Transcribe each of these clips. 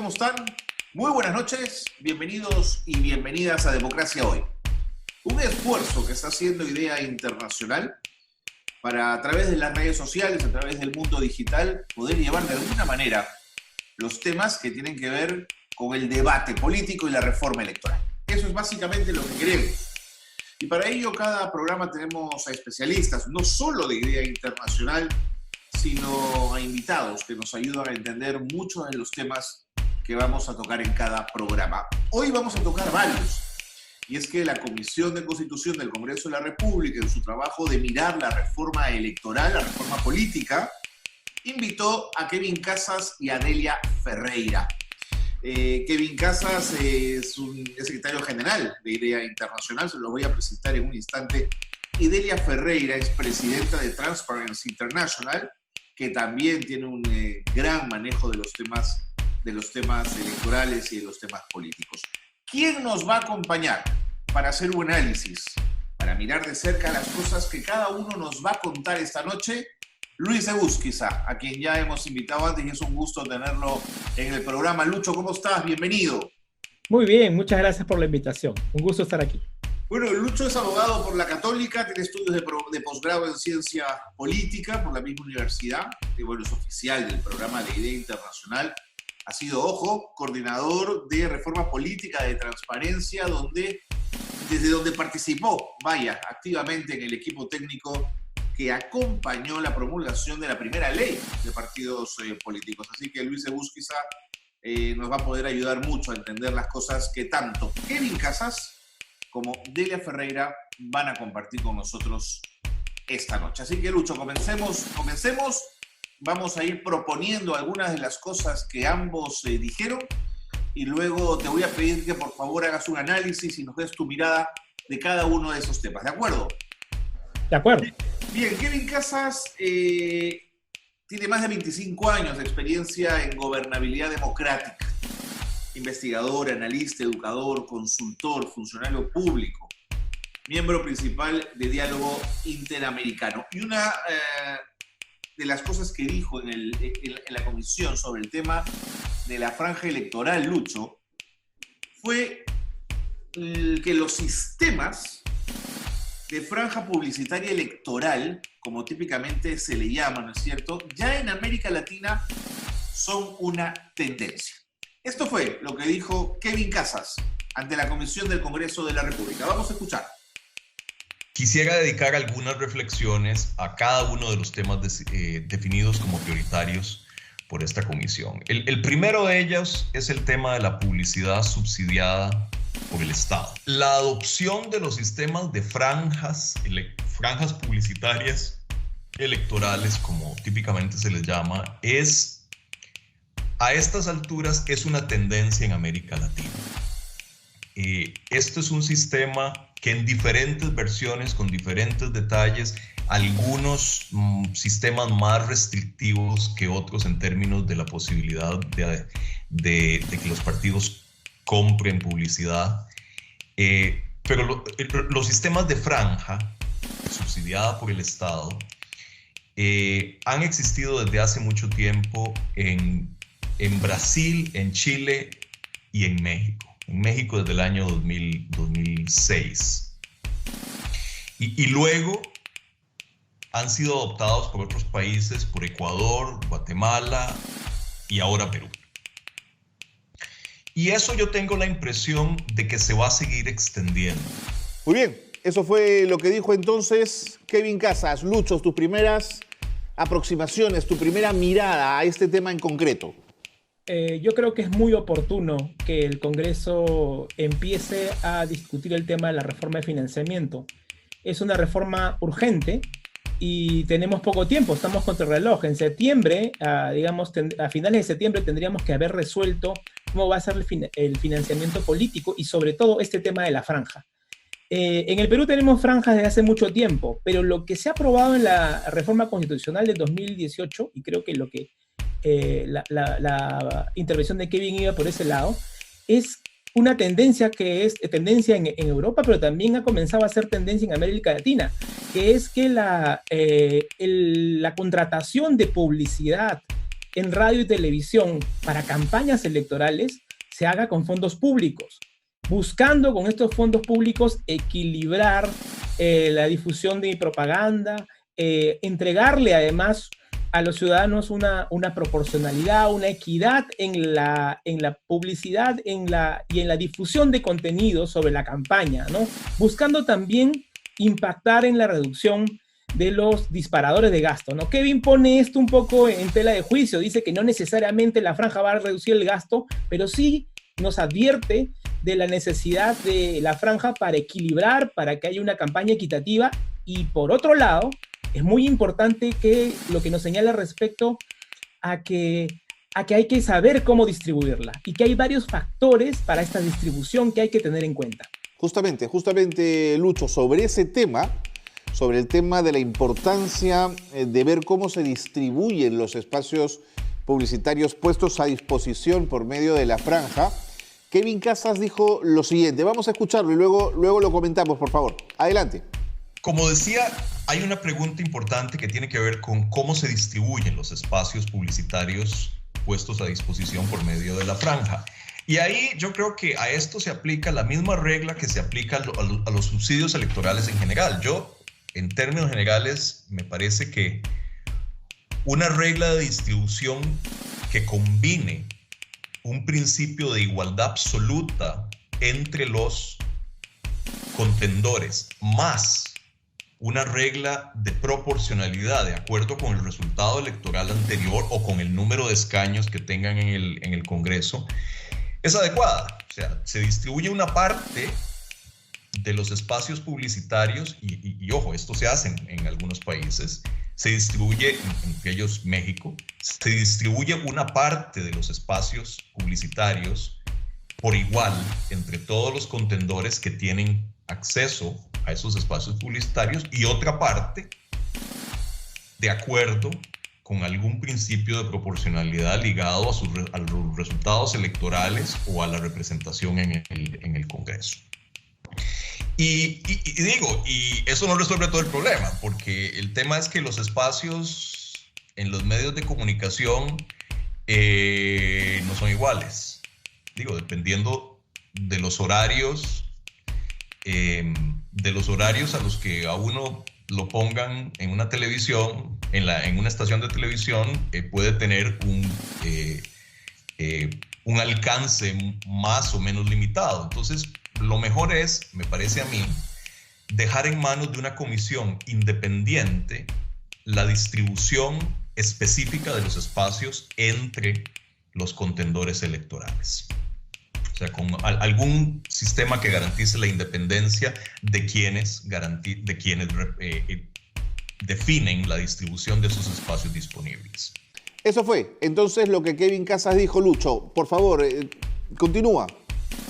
¿Cómo están? Muy buenas noches, bienvenidos y bienvenidas a Democracia Hoy. Un esfuerzo que está haciendo IDEA Internacional para, a través de las redes sociales, a través del mundo digital, poder llevar de alguna manera los temas que tienen que ver con el debate político y la reforma electoral. Eso es básicamente lo que queremos. Y para ello, cada programa tenemos a especialistas, no solo de IDEA Internacional, sino a invitados que nos ayudan a entender muchos de los temas que vamos a tocar en cada programa. Hoy vamos a tocar varios. Y es que la Comisión de Constitución del Congreso de la República, en su trabajo de mirar la reforma electoral, la reforma política, invitó a Kevin Casas y a Delia Ferreira. Kevin Casas es secretario general de IDEA Internacional, se lo voy a presentar en un instante. Y Delia Ferreira es presidenta de Transparency International, que también tiene un gran manejo de los temas electorales y de los temas políticos. ¿Quién nos va a acompañar para hacer un análisis, para mirar de cerca las cosas que cada uno nos va a contar esta noche? Luis Egusquiza, a quien ya hemos invitado antes y es un gusto tenerlo en el programa. Lucho, ¿cómo estás? Bienvenido. Muy bien, muchas gracias por la invitación. Un gusto estar aquí. Bueno, Lucho es abogado por la Católica, tiene estudios de posgrado en ciencia política por la misma universidad, y bueno, es oficial del programa de IDEA Internacional. Ha sido, ojo, coordinador de reforma política de transparencia, desde donde participó, activamente en el equipo técnico que acompañó la promulgación de la primera ley de partidos políticos. Así que Luis Egusquiza nos va a poder ayudar mucho a entender las cosas que tanto Kevin Casas como Delia Ferreira van a compartir con nosotros esta noche. Así que, Lucho, comencemos. Vamos a ir proponiendo algunas de las cosas que ambos dijeron y luego te voy a pedir que por favor hagas un análisis y nos des tu mirada de cada uno de esos temas. ¿De acuerdo? De acuerdo. Bien, Kevin Casas tiene más de 25 años de experiencia en gobernabilidad democrática. Investigador, analista, educador, consultor, funcionario público, miembro principal de Diálogo Interamericano. Y una de las cosas que dijo en la comisión sobre el tema de la franja electoral, Lucho, fue que los sistemas de franja publicitaria electoral, como típicamente se le llama, ¿no es cierto?, ya en América Latina son una tendencia. Esto fue lo que dijo Kevin Casas ante la Comisión del Congreso de la República. Vamos a escuchar. Quisiera dedicar algunas reflexiones a cada uno de los temas definidos como prioritarios por esta comisión. El primero de ellos es el tema de la publicidad subsidiada por el Estado. La adopción de los sistemas de franjas publicitarias electorales, como típicamente se les llama, a estas alturas es una tendencia en América Latina. Esto es un sistema que en diferentes versiones, con diferentes detalles, algunos sistemas más restrictivos que otros en términos de la posibilidad de que los partidos compren publicidad. Pero los sistemas de franja subsidiada por el Estado han existido desde hace mucho tiempo en Brasil, en Chile y en México. En México desde el año 2006. Y luego han sido adoptados por otros países, por Ecuador, Guatemala y ahora Perú. Y eso yo tengo la impresión de que se va a seguir extendiendo. Muy bien, eso fue lo que dijo entonces Kevin Casas. Lucho, tus primeras aproximaciones, tu primera mirada a este tema en concreto. Yo creo que es muy oportuno que el Congreso empiece a discutir el tema de la reforma de financiamiento. Es una reforma urgente y tenemos poco tiempo, estamos contra el reloj. En septiembre, a finales de septiembre tendríamos que haber resuelto cómo va a ser el financiamiento político y sobre todo este tema de la franja. En el Perú tenemos franjas desde hace mucho tiempo, pero lo que se ha aprobado en la reforma constitucional de 2018, y creo que la intervención de Kevin iba por ese lado, es una tendencia que es tendencia en Europa, pero también ha comenzado a ser tendencia en América Latina, que es que la contratación de publicidad en radio y televisión para campañas electorales se haga con fondos públicos, buscando con estos fondos públicos equilibrar la difusión de propaganda, entregarle además a los ciudadanos una proporcionalidad, una equidad en la publicidad y en la difusión de contenidos sobre la campaña, ¿no? Buscando también impactar en la reducción de los disparadores de gasto, ¿no? Kevin pone esto un poco en tela de juicio, dice que no necesariamente la franja va a reducir el gasto, pero sí nos advierte de la necesidad de la franja para equilibrar, para que haya una campaña equitativa, y por otro lado, es muy importante que lo que nos señala respecto a que hay que saber cómo distribuirla y que hay varios factores para esta distribución que hay que tener en cuenta. Justamente, Lucho, sobre ese tema, sobre el tema de la importancia de ver cómo se distribuyen los espacios publicitarios puestos a disposición por medio de la franja, Kevin Casas dijo lo siguiente. Vamos a escucharlo y luego lo comentamos, por favor. Adelante. Como decía, hay una pregunta importante que tiene que ver con cómo se distribuyen los espacios publicitarios puestos a disposición por medio de la franja. Y ahí yo creo que a esto se aplica la misma regla que se aplica a los subsidios electorales en general. Yo, en términos generales, me parece que una regla de distribución que combine un principio de igualdad absoluta entre los contendores más una regla de proporcionalidad de acuerdo con el resultado electoral anterior o con el número de escaños que tengan en el Congreso, es adecuada. O sea, se distribuye una parte de los espacios publicitarios, y ojo, esto se hace en algunos países, se distribuye, entre ellos México, se distribuye una parte de los espacios publicitarios por igual entre todos los contendores que tienen acceso a esos espacios publicitarios, y otra parte de acuerdo con algún principio de proporcionalidad ligado a los resultados electorales o a la representación en el Congreso. Y eso no resuelve todo el problema, porque el tema es que los espacios en los medios de comunicación no son iguales. Dependiendo de los horarios a los que a uno lo pongan en una televisión, en una estación de televisión, puede tener un alcance más o menos limitado. Entonces, lo mejor es, me parece a mí, dejar en manos de una comisión independiente la distribución específica de los espacios entre los contendores electorales. O sea, con algún sistema que garantice la independencia de quienes definen la distribución de esos espacios disponibles. Eso fue entonces lo que Kevin Casas dijo. Lucho, por favor, continúa.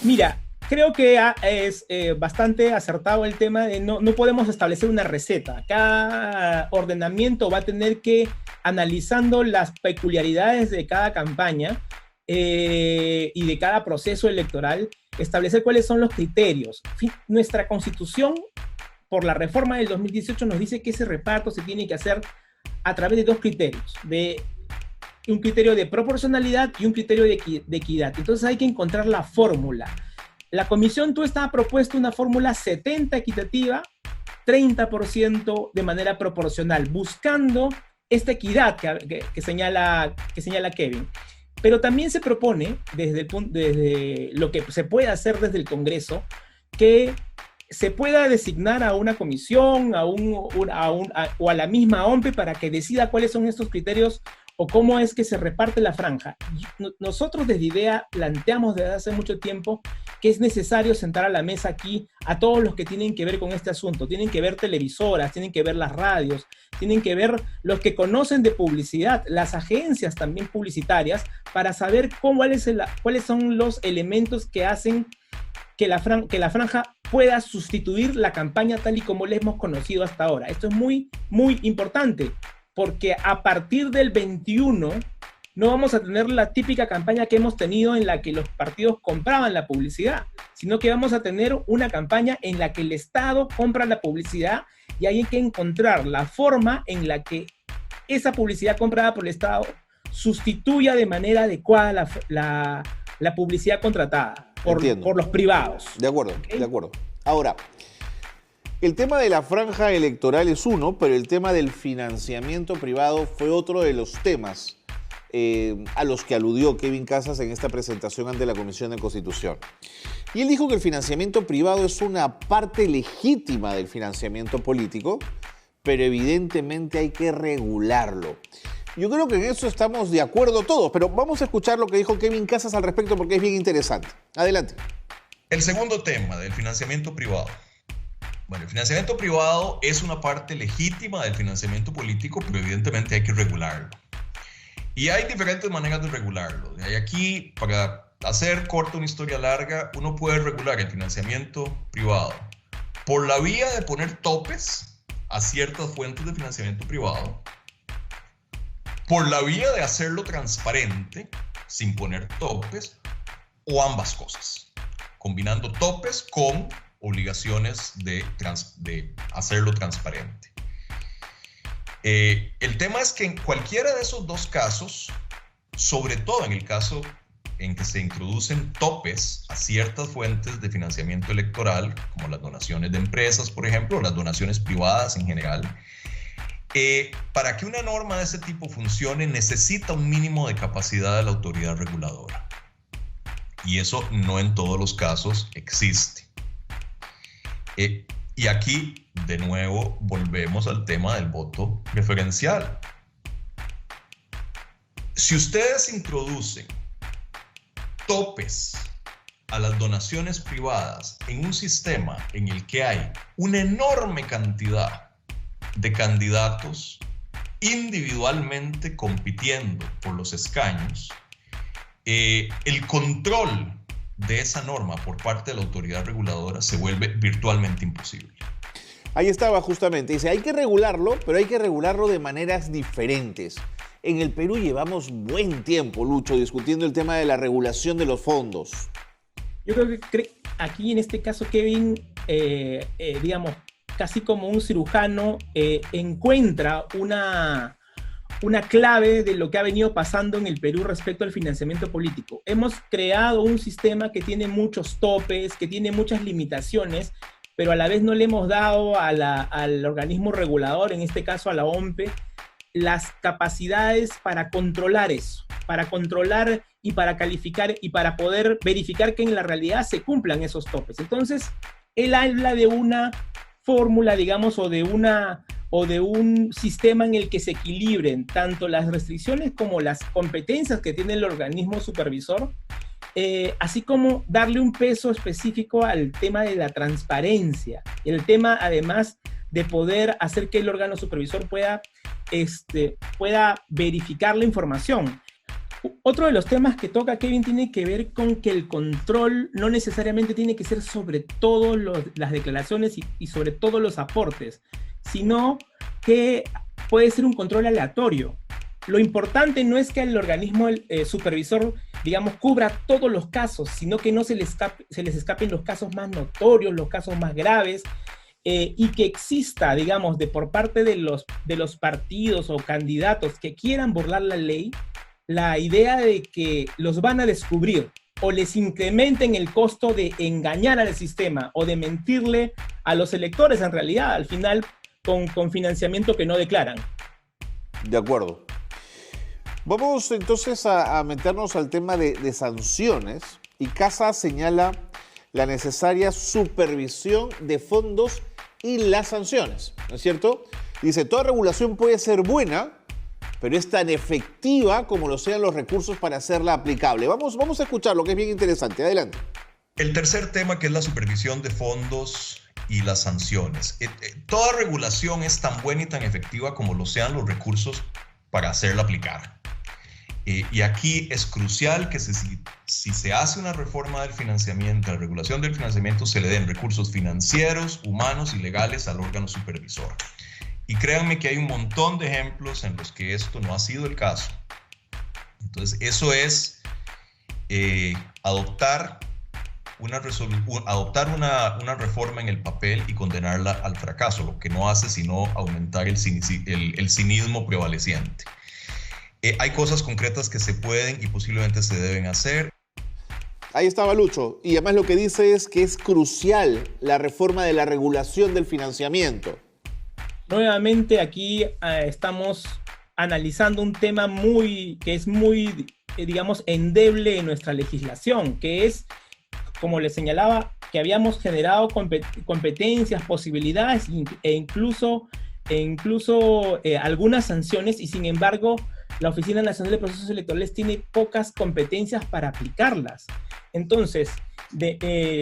Mira, creo que es bastante acertado el tema de no podemos establecer una receta. Cada ordenamiento va a tener que, analizando las peculiaridades de cada campaña y de cada proceso electoral, establecer cuáles son los criterios. Nuestra Constitución, por la reforma del 2018, nos dice que ese reparto se tiene que hacer a través de dos criterios, de un criterio de proporcionalidad y un criterio de equidad. Entonces hay que encontrar la fórmula. La Comisión ha propuesto una fórmula 70 equitativa, 30% de manera proporcional, buscando esta equidad que señala Kevin. Pero también se propone, desde lo que se puede hacer desde el Congreso, que se pueda designar a una comisión o a la misma OMPE para que decida cuáles son estos criterios o cómo es que se reparte la franja. Nosotros desde IDEA planteamos desde hace mucho tiempo que es necesario sentar a la mesa aquí a todos los que tienen que ver con este asunto. Tienen que ver televisoras, tienen que ver las radios, tienen que ver los que conocen de publicidad, las agencias también publicitarias, para saber cuáles son los elementos que hacen que la franja pueda sustituir la campaña tal y como la hemos conocido hasta ahora. Esto es muy, muy importante, porque a partir del 21 no vamos a tener la típica campaña que hemos tenido en la que los partidos compraban la publicidad, sino que vamos a tener una campaña en la que el Estado compra la publicidad, y hay que encontrar la forma en la que esa publicidad comprada por el Estado sustituya de manera adecuada la publicidad contratada por los privados. De acuerdo, ¿Okay? De acuerdo. Ahora, el tema de la franja electoral es uno, pero el tema del financiamiento privado fue otro de los temas a los que aludió Kevin Casas en esta presentación ante la Comisión de Constitución. Y él dijo que el financiamiento privado es una parte legítima del financiamiento político, pero evidentemente hay que regularlo. Yo creo que en eso estamos de acuerdo todos, pero vamos a escuchar lo que dijo Kevin Casas al respecto porque es bien interesante. Adelante. El segundo tema del financiamiento privado. Bueno, el financiamiento privado es una parte legítima del financiamiento político, pero evidentemente hay que regularlo. Y hay diferentes maneras de regularlo. Y aquí, para hacer corta una historia larga, uno puede regular el financiamiento privado por la vía de poner topes a ciertas fuentes de financiamiento privado, por la vía de hacerlo transparente, sin poner topes, o ambas cosas, combinando topes con obligaciones de hacerlo transparente. El tema es que en cualquiera de esos dos casos, sobre todo en el caso en que se introducen topes a ciertas fuentes de financiamiento electoral, como las donaciones de empresas, por ejemplo, o las donaciones privadas en general, para que una norma de ese tipo funcione necesita un mínimo de capacidad de la autoridad reguladora. Y eso no en todos los casos existe. Y aquí, de nuevo, volvemos al tema del voto preferencial. Si ustedes introducen topes a las donaciones privadas en un sistema en el que hay una enorme cantidad de candidatos individualmente compitiendo por los escaños, el control de esa norma por parte de la autoridad reguladora se vuelve virtualmente imposible. Ahí estaba justamente, dice, hay que regularlo, pero hay que regularlo de maneras diferentes. En el Perú llevamos buen tiempo, Lucho, discutiendo el tema de la regulación de los fondos. Yo creo que aquí en este caso Kevin, digamos, casi como un cirujano, encuentra una clave de lo que ha venido pasando en el Perú respecto al financiamiento político. Hemos creado un sistema que tiene muchos topes, que tiene muchas limitaciones, pero a la vez no le hemos dado al organismo regulador, en este caso a la OMPE, las capacidades para controlar eso, para controlar y para calificar y para poder verificar que en la realidad se cumplan esos topes. Entonces, él habla de una fórmula, digamos, o de un sistema en el que se equilibren tanto las restricciones como las competencias que tiene el organismo supervisor, así como darle un peso específico al tema de la transparencia, el tema además de poder hacer que el órgano supervisor pueda verificar la información. Otro de los temas que toca Kevin tiene que ver con que el control no necesariamente tiene que ser sobre todas las declaraciones y sobre todos los aportes, sino que puede ser un control aleatorio. Lo importante no es que el organismo supervisor, digamos, cubra todos los casos, sino que no se les escapen los casos más notorios, los casos más graves, y que exista, digamos, por parte de los partidos o candidatos que quieran burlar la ley, la idea de que los van a descubrir o les incrementen el costo de engañar al sistema o de mentirle a los electores, en realidad, al final, con financiamiento que no declaran. De acuerdo. Vamos entonces a meternos al tema de sanciones, y Casas señala la necesaria supervisión de fondos y las sanciones, ¿no es cierto? Dice, toda regulación puede ser buena, pero es tan efectiva como lo sean los recursos para hacerla aplicable. Vamos a escuchar lo que es bien interesante. Adelante. El tercer tema, que es la supervisión de fondos y las sanciones. Toda regulación es tan buena y tan efectiva como lo sean los recursos para hacerla aplicar. Y aquí es crucial que si se hace una reforma del financiamiento, la regulación del financiamiento, se le den recursos financieros, humanos y legales al órgano supervisor. Y créanme que hay un montón de ejemplos en los que esto no ha sido el caso. Entonces, eso es adoptar una reforma en el papel y condenarla al fracaso, lo que no hace sino aumentar el cinismo prevaleciente. Hay cosas concretas que se pueden y posiblemente se deben hacer. Ahí estaba Lucho, y además lo que dice es que es crucial la reforma de la regulación del financiamiento. Nuevamente aquí estamos analizando un tema que es muy, digamos, endeble en nuestra legislación, que es, como les señalaba, que habíamos generado competencias, posibilidades e incluso algunas sanciones, y sin embargo la Oficina Nacional de Procesos Electorales tiene pocas competencias para aplicarlas. Entonces,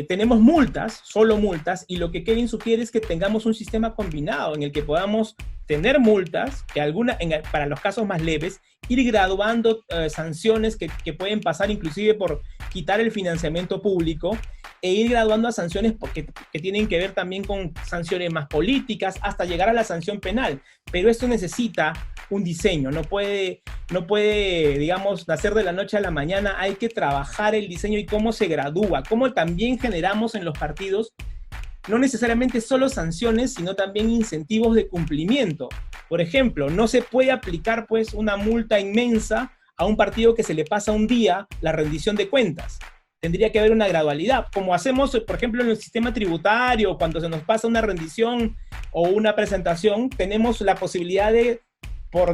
tenemos multas, solo multas, y lo que Kevin sugiere es que tengamos un sistema combinado en el que podamos tener multas, para los casos más leves, ir graduando sanciones que pueden pasar inclusive por quitar el financiamiento público, e ir graduando a sanciones que tienen que ver también con sanciones más políticas, hasta llegar a la sanción penal. Pero esto necesita un diseño, no puede, digamos, nacer de la noche a la mañana. Hay que trabajar el diseño y cómo se gradúa, cómo también generamos en los partidos no necesariamente solo sanciones, sino también incentivos de cumplimiento. Por ejemplo, no se puede aplicar pues una multa inmensa a un partido que se le pasa un día la rendición de cuentas. Tendría que haber una gradualidad, como hacemos, por ejemplo, en el sistema tributario. Cuando se nos pasa una rendición o una presentación, tenemos la posibilidad de,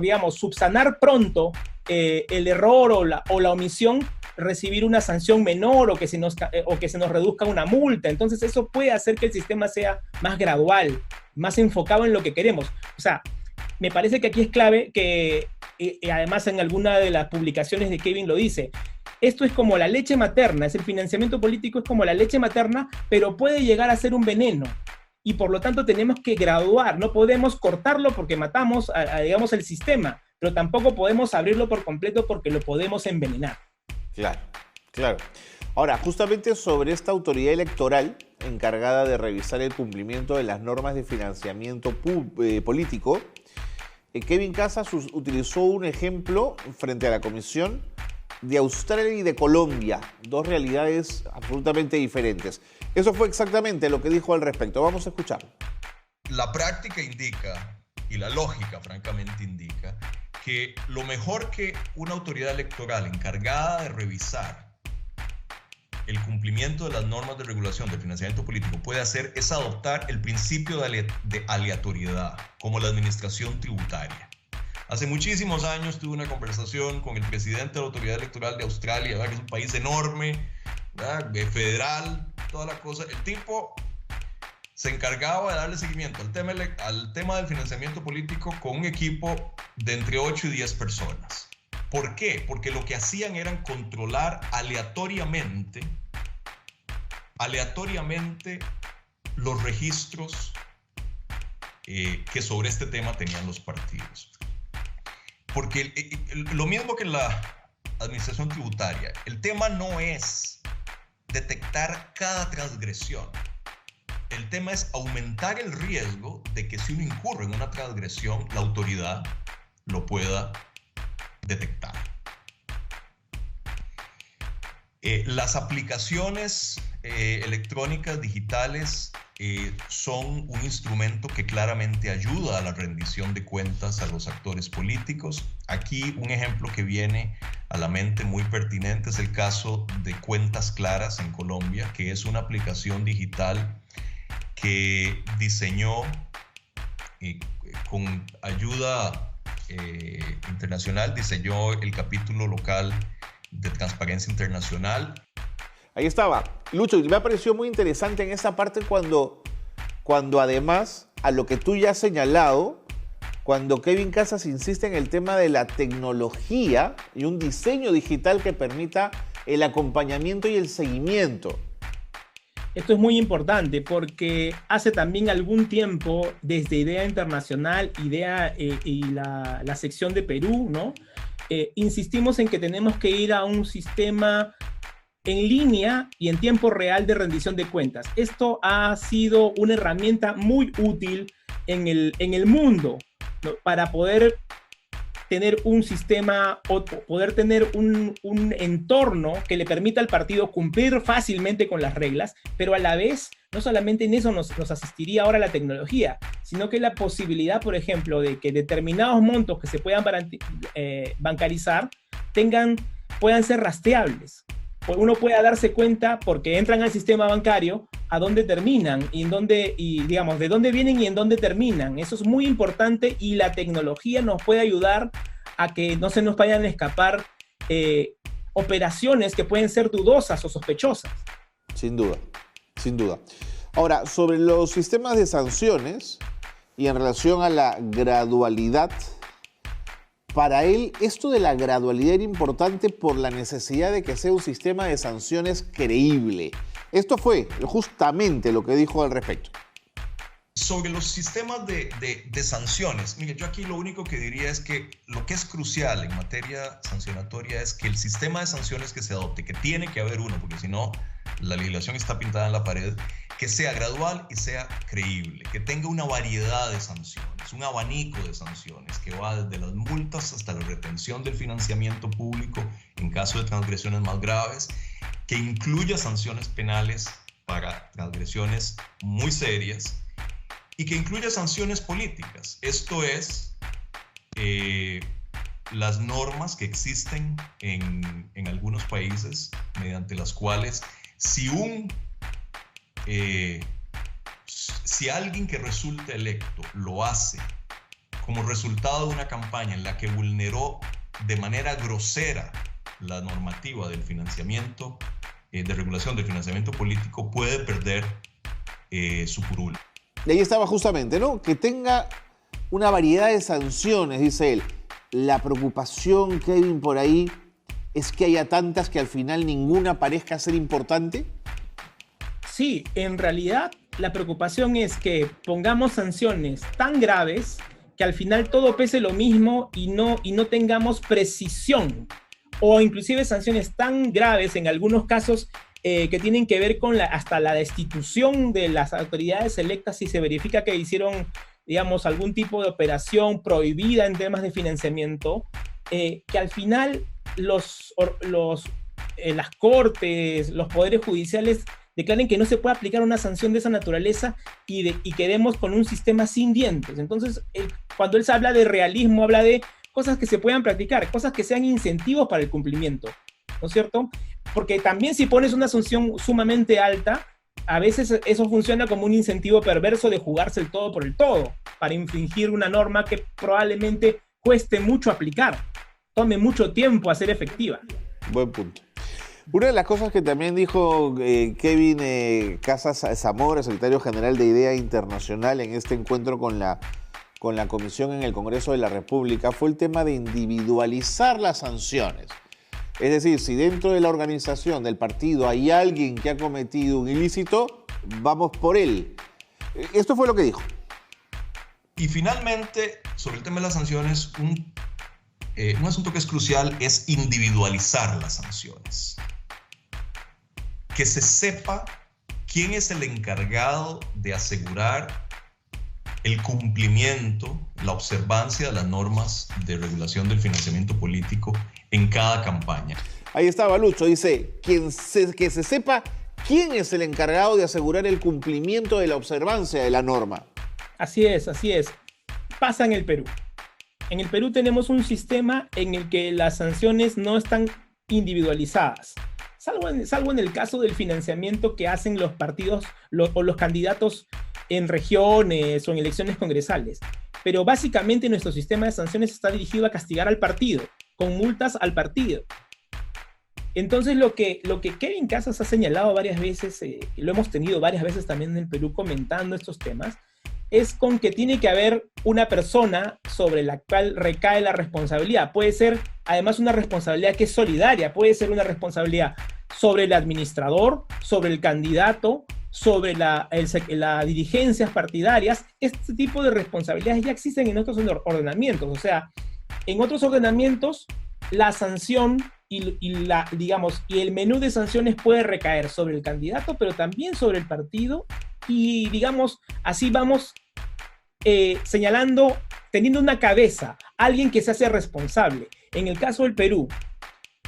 digamos, subsanar pronto el error o la omisión, recibir una sanción menor o que se nos reduzca una multa. Entonces eso puede hacer que el sistema sea más gradual, más enfocado en lo que queremos. O sea, me parece que aquí es clave que, además en alguna de las publicaciones de Kevin lo dice, esto es como la leche materna, el financiamiento político es como la leche materna, pero puede llegar a ser un veneno. Y por lo tanto tenemos que graduar, no podemos cortarlo porque matamos, digamos, el sistema, pero tampoco podemos abrirlo por completo porque lo podemos envenenar. Claro, claro. Ahora, justamente sobre esta autoridad electoral encargada de revisar el cumplimiento de las normas de financiamiento político, Kevin Casas utilizó un ejemplo frente a la Comisión de Australia y de Colombia, dos realidades absolutamente diferentes. Eso fue exactamente lo que dijo al respecto. Vamos a escuchar. La práctica indica, y la lógica francamente indica, que lo mejor que una autoridad electoral encargada de revisar el cumplimiento de las normas de regulación del financiamiento político puede hacer es adoptar el principio de aleatoriedad, como la administración tributaria. Hace muchísimos años tuve una conversación con el presidente de la Autoridad Electoral de Australia, ¿verdad? Que es un país enorme, ¿verdad? Federal, toda la cosa. El tipo se encargaba de darle seguimiento al tema del financiamiento político con un equipo de entre 8 y 10 personas. ¿Por qué? Porque lo que hacían era controlar aleatoriamente los registros que sobre este tema tenían los partidos. Porque lo mismo que la administración tributaria, el tema no es detectar cada transgresión. El tema es aumentar el riesgo de que si uno incurre en una transgresión, la autoridad lo pueda detectar. Las aplicaciones electrónicas digitales son un instrumento que claramente ayuda a la rendición de cuentas a los actores políticos. Aquí un ejemplo que viene a la mente muy pertinente es el caso de Cuentas Claras en Colombia, que es una aplicación digital que diseñó con ayuda internacional, diseñó el capítulo local de Transparencia Internacional. Ahí estaba. Lucho, me pareció muy interesante en esa parte cuando además, a lo que tú ya has señalado, cuando Kevin Casas insiste en el tema de la tecnología y un diseño digital que permita el acompañamiento y el seguimiento. Esto es muy importante porque hace también algún tiempo, desde IDEA Internacional, IDEA y la sección de Perú, ¿no? Insistimos en que tenemos que ir a un sistema en línea y en tiempo real de rendición de cuentas. Esto ha sido una herramienta muy útil en el mundo, ¿no? Para poder tener un sistema o poder tener un entorno que le permita al partido cumplir fácilmente con las reglas, pero a la vez, no solamente en eso nos asistiría ahora la tecnología, sino que la posibilidad, por ejemplo, de que determinados montos que se puedan bancarizar puedan ser rastreables. Uno pueda darse cuenta, porque entran al sistema bancario, a dónde terminan y digamos, de dónde vienen y en dónde terminan. Eso es muy importante y la tecnología nos puede ayudar a que no se nos vayan a escapar operaciones que pueden ser dudosas o sospechosas. Sin duda, sin duda. Ahora, sobre los sistemas de sanciones y en relación a la gradualidad, para él, esto de la gradualidad era importante por la necesidad de que sea un sistema de sanciones creíble. Esto fue justamente lo que dijo al respecto. Sobre los sistemas de sanciones, mire, yo aquí lo único que diría es que lo que es crucial en materia sancionatoria es que el sistema de sanciones que se adopte, que tiene que haber uno, porque si no, la legislación está pintada en la pared, que sea gradual y sea creíble, que tenga una variedad de sanciones, un abanico de sanciones que va desde las multas hasta la retención del financiamiento público en caso de transgresiones más graves, que incluya sanciones penales para transgresiones muy serias y que incluya sanciones políticas. Esto es, las normas que existen en algunos países mediante las cuales si alguien que resulta electo lo hace como resultado de una campaña en la que vulneró de manera grosera la normativa del financiamiento, de regulación del financiamiento político, puede perder su curul. Y ahí estaba justamente, ¿no? Que tenga una variedad de sanciones, dice él. La preocupación, Kevin, por ahí es que haya tantas que al final ninguna parezca ser importante. Sí, en realidad la preocupación es que pongamos sanciones tan graves que al final todo pese lo mismo y no tengamos precisión, o inclusive sanciones tan graves en algunos casos que tienen que ver con hasta la destitución de las autoridades electas si se verifica que hicieron, digamos, algún tipo de operación prohibida en temas de financiamiento, que al final las cortes, los poderes judiciales declaren que no se puede aplicar una sanción de esa naturaleza y quedemos con un sistema sin dientes. Entonces, cuando él habla de realismo, habla de cosas que se puedan practicar, cosas que sean incentivos para el cumplimiento, ¿no es cierto? Porque también si pones una sanción sumamente alta, a veces eso funciona como un incentivo perverso de jugarse el todo por el todo, para infringir una norma que probablemente cueste mucho aplicar, tome mucho tiempo hacer efectiva. Buen punto. Una de las cosas que también dijo Kevin Casas Zamora, secretario general de IDEA Internacional, en este encuentro con la Comisión en el Congreso de la República, fue el tema de individualizar las sanciones. Es decir, si dentro de la organización del partido hay alguien que ha cometido un ilícito, vamos por él. Esto fue lo que dijo. Y finalmente, sobre el tema de las sanciones, un asunto que es crucial es individualizar las sanciones. Que se sepa quién es el encargado de asegurar el cumplimiento, la observancia de las normas de regulación del financiamiento político en cada campaña. Ahí estaba Lucho, dice, que se sepa quién es el encargado de asegurar el cumplimiento de la observancia de la norma. Así es, así es. Pasa en el Perú. En el Perú tenemos un sistema en el que las sanciones no están individualizadas, salvo en el caso del financiamiento que hacen los partidos o los candidatos en regiones o en elecciones congresales. Pero básicamente nuestro sistema de sanciones está dirigido a castigar al partido, con multas al partido. Entonces lo que Kevin Casas ha señalado varias veces, lo hemos tenido varias veces también en el Perú comentando estos temas, es con que tiene que haber una persona sobre la cual recae la responsabilidad. Puede ser además una responsabilidad que es solidaria, puede ser una responsabilidad sobre el administrador, sobre el candidato, sobre las dirigencias partidarias. Este tipo de responsabilidades ya existen en otros ordenamientos. O sea, en otros ordenamientos la sanción y el menú de sanciones puede recaer sobre el candidato, pero también sobre el partido. Y digamos, así vamos señalando, teniendo una cabeza alguien que se hace responsable. En el caso del Perú,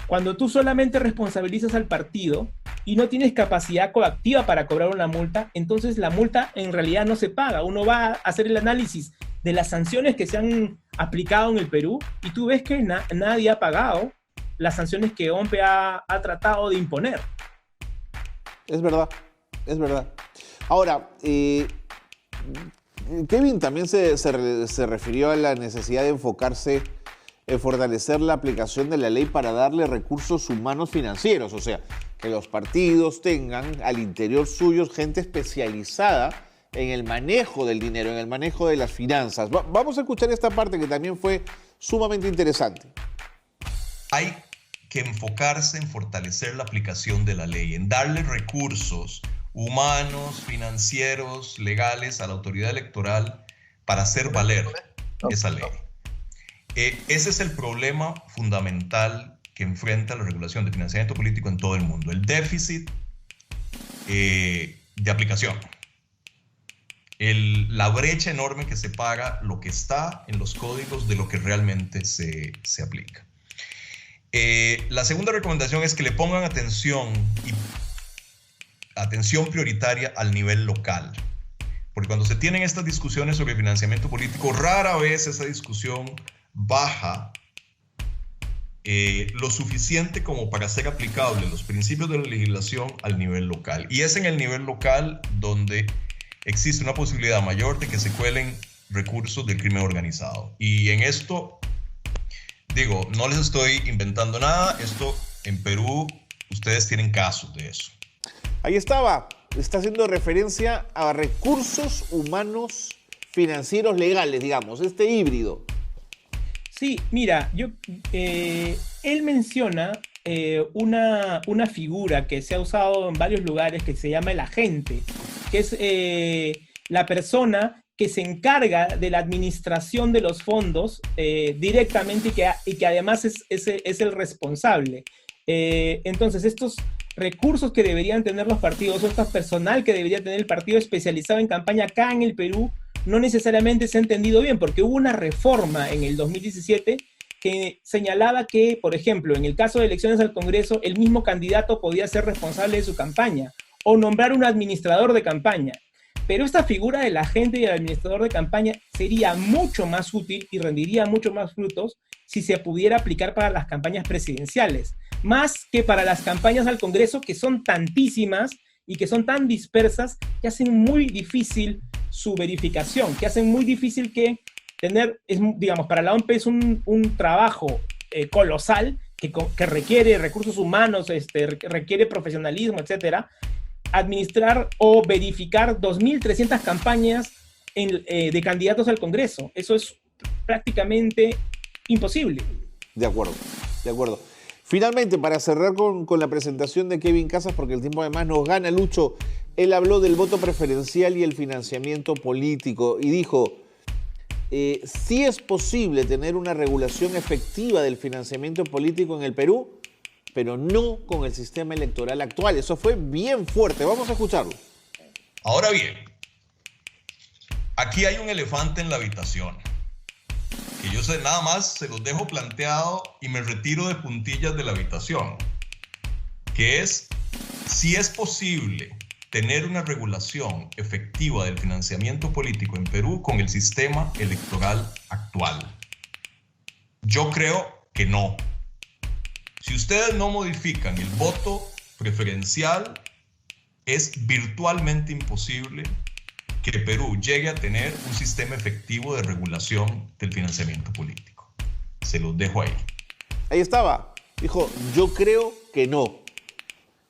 cuando tú solamente responsabilizas al partido y no tienes capacidad coactiva para cobrar una multa, entonces la multa en realidad no se paga. Uno va a hacer el análisis de las sanciones que se han aplicado en el Perú y tú ves que nadie ha pagado las sanciones que OMPE ha tratado de imponer. Es verdad, es verdad. Ahora, Kevin también se refirió a la necesidad de enfocarse en fortalecer la aplicación de la ley para darle recursos humanos financieros, o sea, que los partidos tengan al interior suyos gente especializada en el manejo del dinero, en el manejo de las finanzas. Vamos a escuchar esta parte que también fue sumamente interesante. Hay que enfocarse en fortalecer la aplicación de la ley, en darle recursos humanos, financieros, legales a la autoridad electoral para hacer valer esa ley. Ese es el problema fundamental que enfrenta la regulación de financiamiento político en todo el mundo, el déficit de aplicación. La brecha enorme que separa lo que está en los códigos de lo que realmente se aplica. La segunda recomendación es que le pongan atención prioritaria al nivel local. Porque cuando se tienen estas discusiones sobre financiamiento político, rara vez esa discusión baja lo suficiente como para ser aplicable los principios de la legislación al nivel local. Y es en el nivel local donde existe una posibilidad mayor de que se cuelen recursos del crimen organizado. Y en esto, digo, no les estoy inventando nada, esto en Perú, ustedes tienen casos de eso. Ahí estaba, está haciendo referencia a recursos humanos financieros legales, digamos, este híbrido. Sí, mira, él menciona una figura que se ha usado en varios lugares que se llama el agente, que es la persona que se encarga de la administración de los fondos directamente y que además es el responsable. Entonces, estos recursos que deberían tener los partidos o este personal que debería tener el partido especializado en campaña acá en el Perú no necesariamente se ha entendido bien, porque hubo una reforma en el 2017 que señalaba que, por ejemplo, en el caso de elecciones al Congreso, el mismo candidato podía ser responsable de su campaña o nombrar un administrador de campaña. Pero esta figura del agente y el administrador de campaña sería mucho más útil y rendiría mucho más frutos si se pudiera aplicar para las campañas presidenciales, más que para las campañas al Congreso, que son tantísimas y que son tan dispersas que hacen muy difícil su verificación, que hacen muy difícil que tener, digamos, para la OMPE es un trabajo colosal que requiere recursos humanos, requiere profesionalismo, etcétera, administrar o verificar 2.300 campañas de candidatos al Congreso. Eso es prácticamente imposible. De acuerdo, de acuerdo. Finalmente, para cerrar con la presentación de Kevin Casas, porque el tiempo además nos gana, Lucho, él habló del voto preferencial y el financiamiento político y dijo, sí es posible tener una regulación efectiva del financiamiento político en el Perú, pero no con el sistema electoral actual. Eso fue bien fuerte. Vamos a escucharlo. Ahora bien, aquí hay un elefante en la habitación, que yo sé, nada más se los dejo planteado y me retiro de puntillas de la habitación, que es si es posible tener una regulación efectiva del financiamiento político en Perú con el sistema electoral actual. Yo creo que no. Si ustedes no modifican el voto preferencial, es virtualmente imposible que Perú llegue a tener un sistema efectivo de regulación del financiamiento político. Se los dejo ahí. Ahí estaba. Dijo, yo creo que no.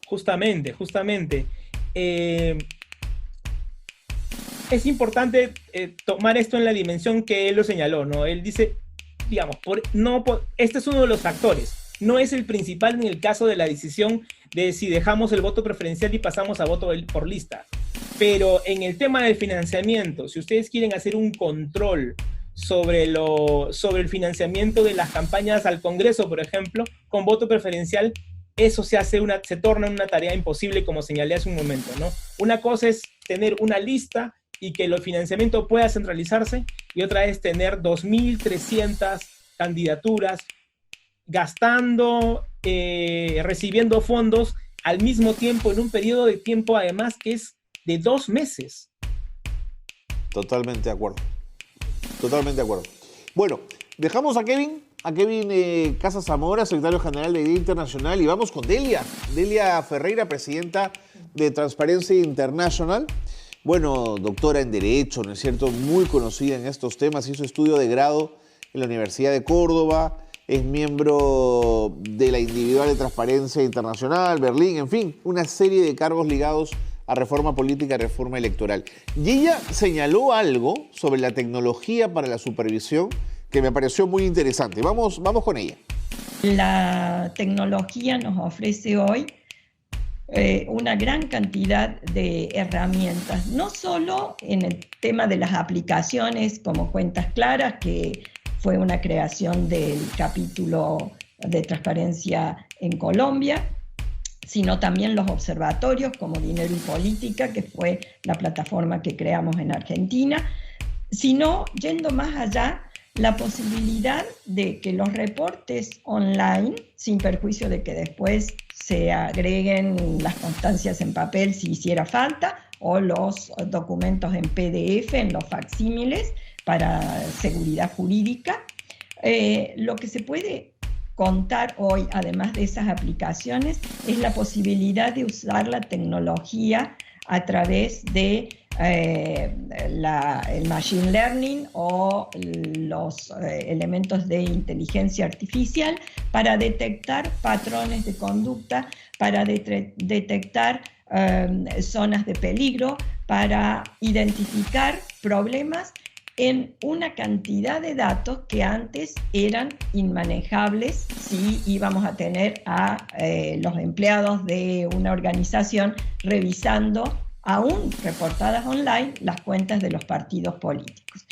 Justamente. Es importante tomar esto en la dimensión que él lo señaló, ¿no? Él dice, digamos, este es uno de los factores. No es el principal en el caso de la decisión de si dejamos el voto preferencial y pasamos a voto por lista. Pero en el tema del financiamiento, si ustedes quieren hacer un control sobre el financiamiento de las campañas al Congreso, por ejemplo, con voto preferencial, eso se torna una tarea imposible, como señalé hace un momento, ¿no? Una cosa es tener una lista y que el financiamiento pueda centralizarse, y otra es tener 2.300 candidaturas gastando, recibiendo fondos al mismo tiempo, en un periodo de tiempo además que es de 2 meses. Totalmente de acuerdo. Totalmente de acuerdo. Bueno, dejamos a Kevin Casas Zamora, secretario general de IDEA Internacional, y vamos con Delia Ferreira, presidenta de Transparency International. Bueno, doctora en Derecho, ¿no es cierto? Muy conocida en estos temas, hizo estudio de grado en la Universidad de Córdoba, es miembro de la Individual de Transparencia Internacional, Berlín, en fin, una serie de cargos ligados a reforma política y reforma electoral. Y ella señaló algo sobre la tecnología para la supervisión que me pareció muy interesante. Vamos con ella. La tecnología nos ofrece hoy una gran cantidad de herramientas, no solo en el tema de las aplicaciones como Cuentas Claras, que fue una creación del capítulo de transparencia en Colombia, sino también los observatorios como Dinero y Política, que fue la plataforma que creamos en Argentina, sino, yendo más allá, la posibilidad de que los reportes online, sin perjuicio de que después se agreguen las constancias en papel si hiciera falta, o los documentos en PDF, en los facsímiles, para seguridad jurídica. Lo que se puede contar hoy, además de esas aplicaciones, es la posibilidad de usar la tecnología a través de el machine learning o los elementos de inteligencia artificial para detectar patrones de conducta, para detectar zonas de peligro, para identificar problemas en una cantidad de datos que antes eran inmanejables si íbamos a tener a los empleados de una organización revisando, aún reportadas online, las cuentas de los partidos políticos.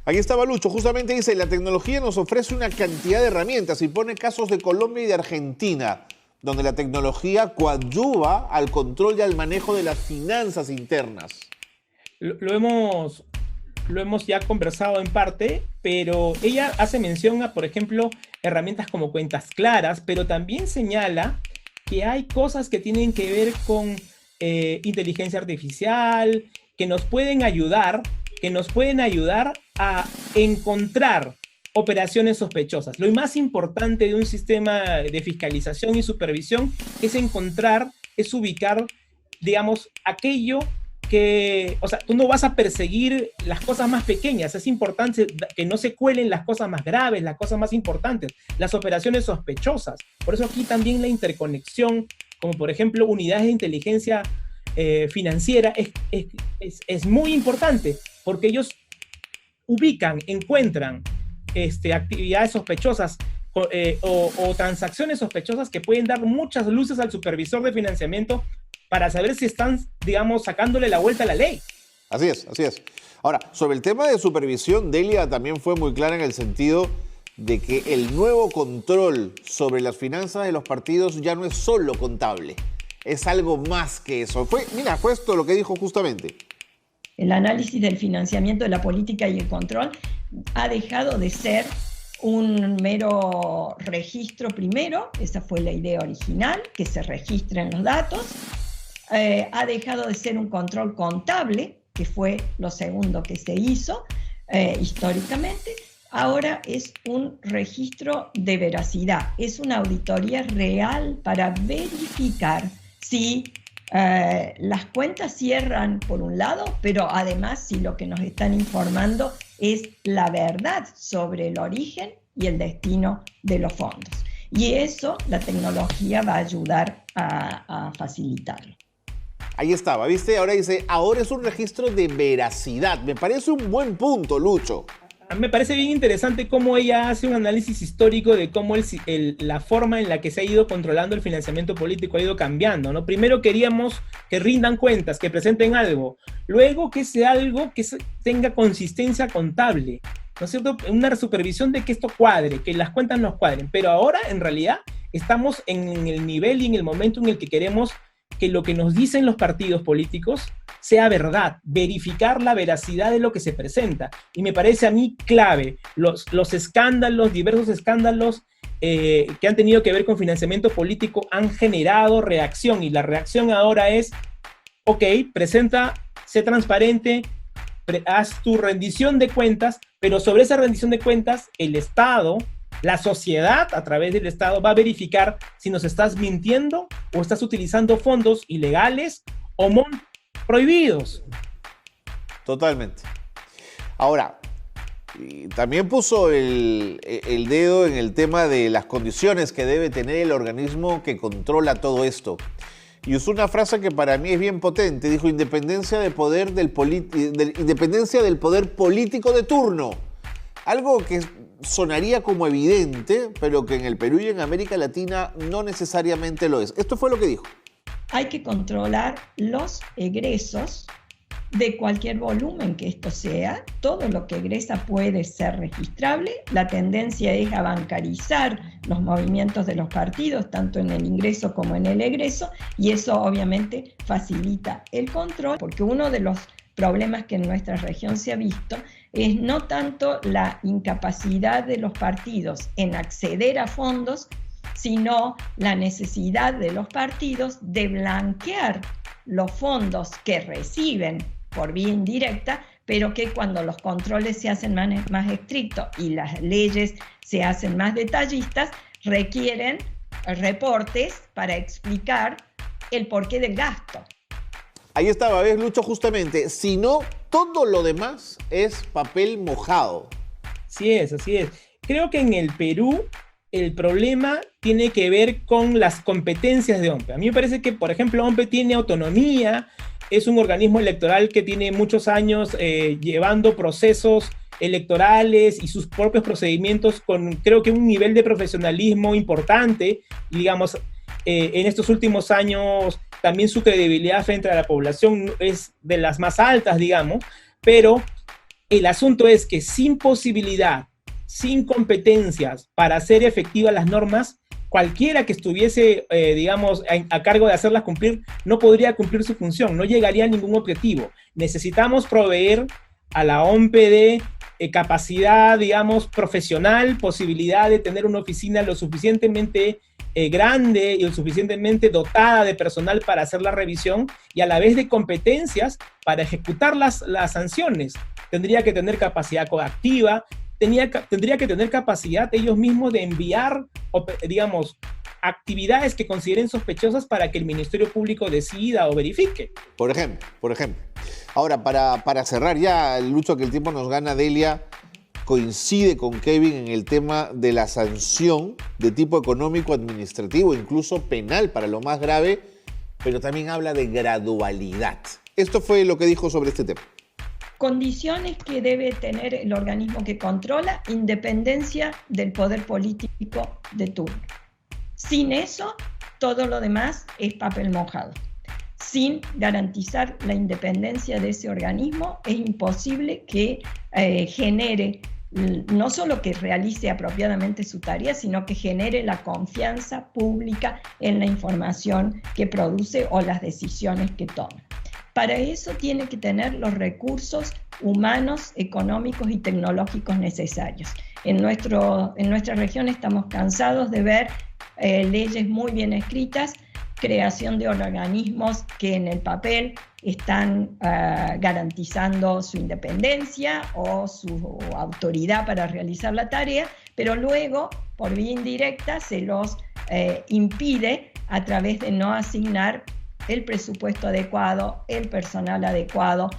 Aquí estaba Lucho, justamente dice, la tecnología nos ofrece una cantidad de herramientas y pone casos de Colombia y de Argentina, donde la tecnología coadyuva al control y al manejo de las finanzas internas. Lo hemos ya conversado en parte, pero ella hace mención a, por ejemplo, herramientas como Cuentas Claras, pero también señala que hay cosas que tienen que ver con inteligencia artificial, que nos pueden ayudar a encontrar operaciones sospechosas. Lo más importante de un sistema de fiscalización y supervisión es ubicar, digamos, aquello que, o sea, tú no vas a perseguir las cosas más pequeñas, es importante que no se cuelen las cosas más graves, las cosas más importantes, las operaciones sospechosas. Por eso aquí también la interconexión, como por ejemplo unidades de inteligencia financiera, es muy importante, porque ellos encuentran actividades sospechosas o transacciones sospechosas que pueden dar muchas luces al supervisor de financiamiento para saber si están, digamos, sacándole la vuelta a la ley. Así es. Ahora, sobre el tema de supervisión, Delia también fue muy clara en el sentido de que el nuevo control sobre las finanzas de los partidos ya no es solo contable, es algo más que eso. Fue esto lo que dijo justamente. El análisis del financiamiento de la política y el control ha dejado de ser un mero registro primero, esa fue la idea original, que se registren los datos. Ha dejado de ser un control contable, que fue lo segundo que se hizo históricamente. Ahora es un registro de veracidad, es una auditoría real para verificar si las cuentas cierran por un lado, pero además si lo que nos están informando es la verdad sobre el origen y el destino de los fondos. Y eso la tecnología va a ayudar a facilitarlo. Ahí estaba, ¿viste? Ahora dice, ahora es un registro de veracidad. Me parece un buen punto, Lucho. Me parece bien interesante cómo ella hace un análisis histórico de cómo la forma en la que se ha ido controlando el financiamiento político ha ido cambiando, ¿no? Primero queríamos que rindan cuentas, que presenten algo. Luego que sea algo que tenga consistencia contable, ¿no es cierto? Una supervisión de que esto cuadre, que las cuentas nos cuadren. Pero ahora, en realidad, estamos en el nivel y en el momento en el que queremos que lo que nos dicen los partidos políticos sea verdad, verificar la veracidad de lo que se presenta. Y me parece a mí clave los escándalos, diversos escándalos que han tenido que ver con financiamiento político han generado reacción, y la reacción ahora es, ok, presenta, sé transparente, haz tu rendición de cuentas, pero sobre esa rendición de cuentas el Estado, la sociedad a través del Estado va a verificar si nos estás mintiendo o estás utilizando fondos ilegales o prohibidos. Totalmente. Ahora, también puso el dedo en el tema de las condiciones que debe tener el organismo que controla todo esto. Y usó una frase que para mí es bien potente. Dijo: independencia del poder independencia del poder político de turno. Algo que sonaría como evidente, pero que en el Perú y en América Latina no necesariamente lo es. Esto fue lo que dijo. Hay que controlar los egresos de cualquier volumen que esto sea. Todo lo que egresa puede ser registrable. La tendencia es a bancarizar los movimientos de los partidos, tanto en el ingreso como en el egreso, y eso obviamente facilita el control, porque uno de los problemas que en nuestra región se ha visto es no tanto la incapacidad de los partidos en acceder a fondos, sino la necesidad de los partidos de blanquear los fondos que reciben por vía indirecta, pero que cuando los controles se hacen más estrictos y las leyes se hacen más detallistas, requieren reportes para explicar el porqué del gasto. Ahí estaba, ¿ves, Lucho? Justamente, si no, todo lo demás es papel mojado. Así es, así es. Creo que en el Perú el problema tiene que ver con las competencias de OMPE. A mí me parece que, por ejemplo, OMPE tiene autonomía, es un organismo electoral que tiene muchos años llevando procesos electorales y sus propios procedimientos con, creo que, un nivel de profesionalismo importante. Y, digamos, en estos últimos años también su credibilidad frente a la población es de las más altas, digamos, pero el asunto es que sin posibilidad, sin competencias para hacer efectivas las normas, cualquiera que estuviese, digamos, a cargo de hacerlas cumplir, no podría cumplir su función, no llegaría a ningún objetivo. Necesitamos proveer a la OMPD capacidad, digamos, profesional, posibilidad de tener una oficina lo suficientemente grande y lo suficientemente dotada de personal para hacer la revisión, y a la vez de competencias para ejecutar las sanciones. Tendría que tener capacidad coactiva, tendría que tener capacidad ellos mismos de enviar, digamos, actividades que consideren sospechosas para que el Ministerio Público decida o verifique. Por ejemplo. Ahora, para cerrar ya, Lucho, que el tiempo nos gana, Delia coincide con Kevin en el tema de la sanción de tipo económico, administrativo, incluso penal para lo más grave, pero también habla de gradualidad. Esto fue lo que dijo sobre este tema. Condiciones que debe tener el organismo que controla: independencia del poder político de turno. Sin eso, todo lo demás es papel mojado. Sin garantizar la independencia de ese organismo, es imposible que genere, no solo que realice apropiadamente su tarea, sino que genere la confianza pública en la información que produce o las decisiones que toma. Para eso tiene que tener los recursos humanos, económicos y tecnológicos necesarios. En nuestra región estamos cansados de ver leyes muy bien escritas, creación de organismos que en el papel están garantizando su independencia o su autoridad para realizar la tarea, pero luego, por vía indirecta, se los impide a través de no asignar el presupuesto adecuado, el personal adecuado,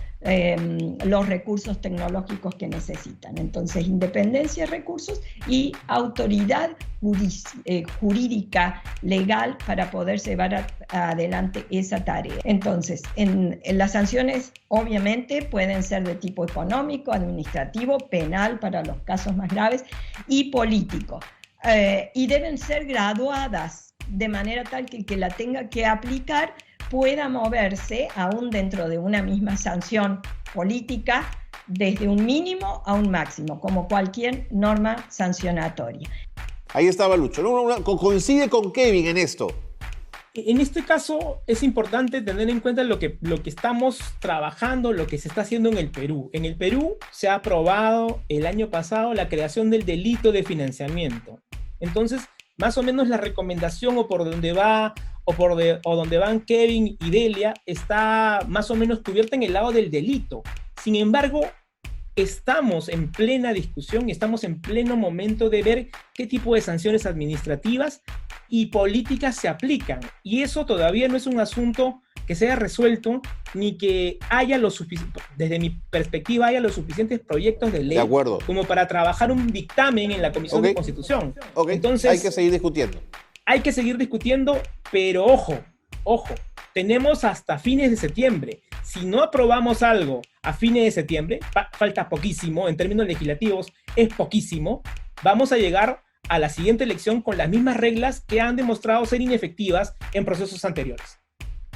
los recursos tecnológicos que necesitan. Entonces, independencia de recursos y autoridad jurídica, legal, para poder llevar adelante esa tarea. Entonces, en las sanciones obviamente pueden ser de tipo económico, administrativo, penal para los casos más graves y político. Y deben ser graduadas de manera tal que el que la tenga que aplicar pueda moverse, aún dentro de una misma sanción política, desde un mínimo a un máximo, como cualquier norma sancionatoria. Ahí estaba Lucho. Coincide con Kevin en esto. En este caso es importante tener en cuenta lo que estamos trabajando, lo que se está haciendo en el Perú. En el Perú se ha aprobado el año pasado la creación del delito de financiamiento. Entonces, más o menos la recomendación o por donde va o donde van Kevin y Delia está más o menos cubierta en el lado del delito. Sin embargo, estamos en plena discusión y estamos en pleno momento de ver qué tipo de sanciones administrativas y políticas se aplican. Y eso todavía no es un asunto que sea resuelto ni que haya desde mi perspectiva, haya los suficientes proyectos de ley como para trabajar un dictamen en la Comisión de Constitución. Entonces, hay que seguir discutiendo. Hay que seguir discutiendo, pero ojo, tenemos hasta fines de septiembre. Si no aprobamos algo a fines de septiembre, falta poquísimo, en términos legislativos es poquísimo, vamos a llegar a la siguiente elección con las mismas reglas que han demostrado ser inefectivas en procesos anteriores.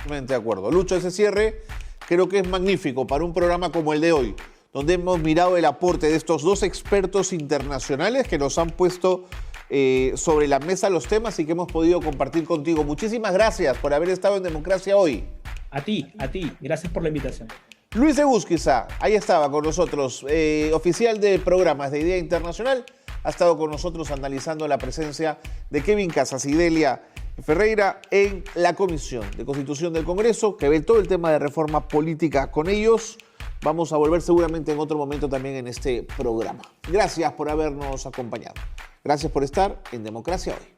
De acuerdo. Lucho, ese cierre creo que es magnífico para un programa como el de hoy, donde hemos mirado el aporte de estos dos expertos internacionales que nos han puesto sobre la mesa los temas y que hemos podido compartir contigo. Muchísimas gracias por haber estado en Democracia Hoy. A ti, gracias por la invitación. Luis Egusquiza, ahí estaba con nosotros, oficial de programas de Idea Internacional, ha estado con nosotros analizando la presencia de Kevin Casas y Delia Ferreira en la Comisión de Constitución del Congreso, que ve todo el tema de reforma política con ellos. Vamos a volver seguramente en otro momento también en este programa. Gracias por habernos acompañado. Gracias por estar en Democracia Hoy.